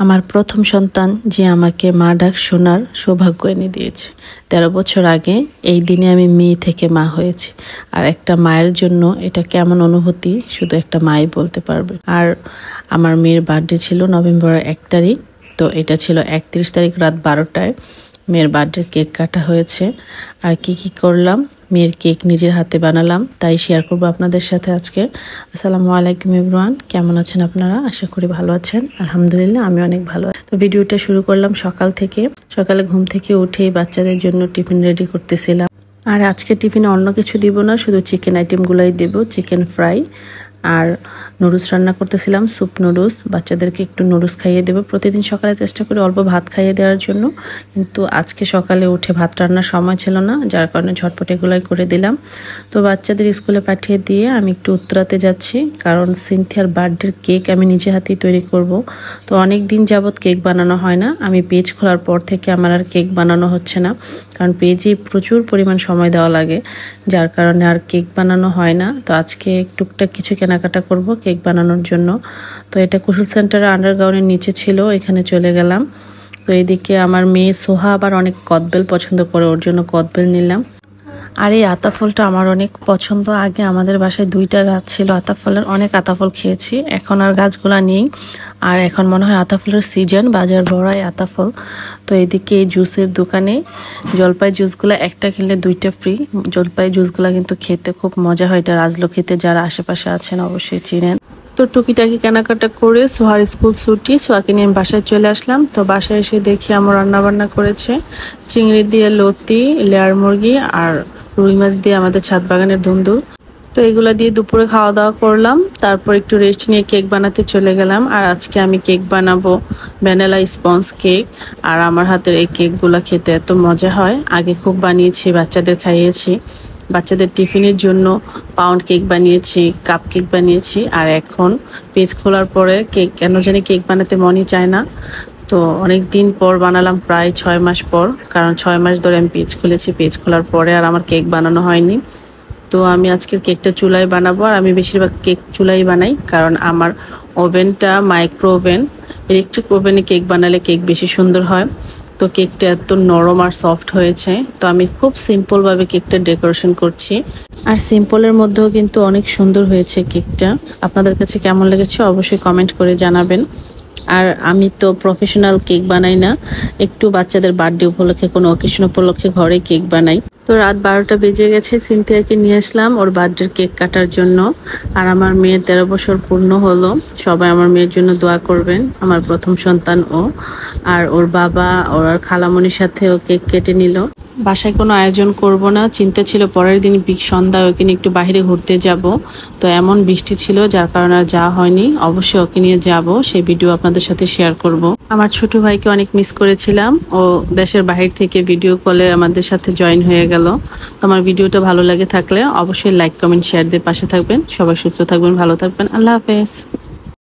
আমার প্রথম সন্তান যে আমাকে মা ডাক শোনার সৌভাগ্য এনে দিয়েছে। 13 বছর আগে এই দিনে আমি মেয়ে থেকে মা হয়েছি। আর একটা মায়ের জন্য এটা কেমন অনুভূতি শুধু একটা মাই বলতে পারবে। আর আমার মেয়ের বার্থডে ছিল নভেম্বরের 1 তারিখ। তো এটা ছিল 31 তারিখ রাত 12টায় মেয়ের বার্থডে কেক কাটা হয়েছে। আর কি করলাম, মেয়ের কেক নিজের হাতে বানালাম, তাই শেয়ার করবো আপনাদের সাথে আজকে। আসসালামু আলাইকুম এভরিওয়ান, কেমন আছেন আপনারা? আশা করি ভালো আছেন। আলহামদুলিল্লাহ আমি অনেক ভালো আছি। তো ভিডিওটা শুরু করলাম সকাল থেকে। সকালে ঘুম থেকে উঠে বাচ্চাদের জন্য টিফিন রেডি করতেছিলাম। আর আজকে টিফিনে অন্য কিছু দিব না, শুধু চিকেন আইটেমগুলোই দেব। চিকেন ফ্রাই আর নুডলস রান্না করতেছিলাম, স্যুপ নুডলস। বাচ্চাদেরকে একটু নুডলস খাইয়ে দেবো। প্রতিদিন সকালে চেষ্টা করি অল্প ভাত খাইয়ে দেওয়ার জন্য, কিন্তু আজকে সকালে উঠে ভাত রান্নার সময় ছিল না, যার কারণে ঝটপট এগুলোই করে দিলাম। তো বাচ্চাদের স্কুলে পাঠিয়ে দিয়ে আমি একটু উত্তরাতে যাচ্ছি, কারণ সিনথিয়ার বার্থডের কেক আমি নিজে হাতেই তৈরি করব। তো অনেক দিন যাবৎ কেক বানানো হয় না। আমি পেজ খোলার পর থেকে আমার আর কেক বানানো হচ্ছে না, কারণ পেজে প্রচুর পরিমাণ সময় দেওয়া লাগে, যার কারণে আর কেক বানানো হয় না। তো আজকে টুকটাক কিছু কেনাকাটা করব কেক বানানোর জন্য। তো এটা কুশল সেন্টারের আন্ডারগ্রাউন্ডের নিচে ছিল, এখানে চলে গেলাম। তো এদিকে আমার মেয়ে সোহা আবার অনেক কদবেল পছন্দ করে, ওর জন্য কদবেল নিলাম। আর এই আতা ফলটা আমার অনেক পছন্দ। আগে আমাদের বাসায় 2টা গাছ ছিল আতা ফলের, অনেক আতা ফল খেয়েছি। এখন আর গাছগুলা নেই, আর এখন মনে হয় আতা ফলের সিজন, বাজার ভরাই আতা ফল। তো এদিকে এই জুসের দোকানে জলপাই জুসগুলো একটা কিনলে 2টা ফ্রি। জলপাই জুসগুলো কিন্তু খেতে খুব মজা হয়। এটা রাজলক্ষ্মীতে যারা আশেপাশে আছেন অবশ্যই চিনেন। তো টুকিটাকি কেনাকাটা করে সোহার স্কুল ছুটি, সোহাকে নিয়ে আমি বাসায় চলে আসলাম। তো বাসায় এসে দেখি আমার রান্নাবান্না করেছে চিংড়ি দিয়ে লতি, লেয়ার মুরগি আর রুই মাছ দিয়ে আমাদের ছাদ বাগানের ধুন্দুল। তো এগুলা দিয়ে দুপুরে খাওয়া দাওয়া করলাম, তারপর একটু রেস্ট নিয়ে কেক বানাতে চলে গেলাম। আর আজকে আমি কেক বানাবো ভ্যানিলা স্পঞ্জ কেক। আর আমার হাতের এই কেকগুলা খেতে এত মজা হয়। আগে খুব বানিয়েছি, বাচ্চাদের খাইয়েছি। বাচ্চাদের টিফিনের জন্য পাউন্ড কেক বানিয়েছি, কাপ কেক বানিয়েছি। আর এখন পেজ খোলার পরে কেক কেন জানি কেক বানাতে মনই চায় না। তো অনেক দিন পর বানালাম, প্রায় 6 মাস পর, কারণ 6 মাস ধরে আমি পেজ খুলেছি। পেজ খোলার পরে আর আমার কেক বানানো হয়নি। তো আমি আজকের কেকটা চুলায় বানাবো। আর আমি বেশিরভাগ কেক চুলাই বানাই, কারণ আমার ওভেনটা মাইক্রো ওভেন। ইলেকট্রিক ওভেনে কেক বানালে কেক বেশি সুন্দর হয়। তো কেকটা এত নরম আর সফট হয়েছে। তো আমি খুব সিম্পলভাবে কেকটা ডেকোরেশন করছি। আর সিম্পলের মধ্যেও কিন্তু অনেক সুন্দর হয়েছে কেকটা। আপনাদের কাছে কেমন লেগেছে অবশ্যই কমেন্ট করে জানাবেন। আর আমি তো প্রফেশনাল কেক বানাই না, একটু বাচ্চাদের বার্থডে উপলক্ষে, কোনো অকেশন উপলক্ষে ঘরে কেক বানাই। তো রাত 12টা বেজে গেছে, সিনথিয়াকে নিয়ে আসলাম ওর বার্থডের কেক কাটার জন্য। আর আমার মেয়ের 13 বছর পূর্ণ হলো। সবাই আমার মেয়ের জন্য দোয়া করবেন, আমার প্রথম সন্তান ও। আর ওর বাবা ওর খালামণির সাথে ও কেক কেটে নিল। বাসায় কোনো আয়োজন করব না, চিন্তা ছিল পরের দিন সন্ধ্যায় ওকে নিয়ে একটু বাইরে ঘুরতে যাব। তো এমন বৃষ্টি ছিল, যার কারণে আর যাওয়া হয়নি। অবশ্যই ওকে নিয়ে যাব, সেই ভিডিও আপনাদের সাথে শেয়ার করব। আমার ছোট ভাইকে অনেক মিস করেছিলাম, ও দেশের বাহির থেকে ভিডিও কলে আমাদের সাথে জয়েন হয়ে গেল। তো আমার ভিডিওটা ভালো লাগে থাকলে অবশ্যই লাইক কমেন্ট শেয়ার দিয়ে পাশে থাকবেন। সবাই সুস্থ থাকবেন, ভালো থাকবেন। আল্লাহ হাফেজ।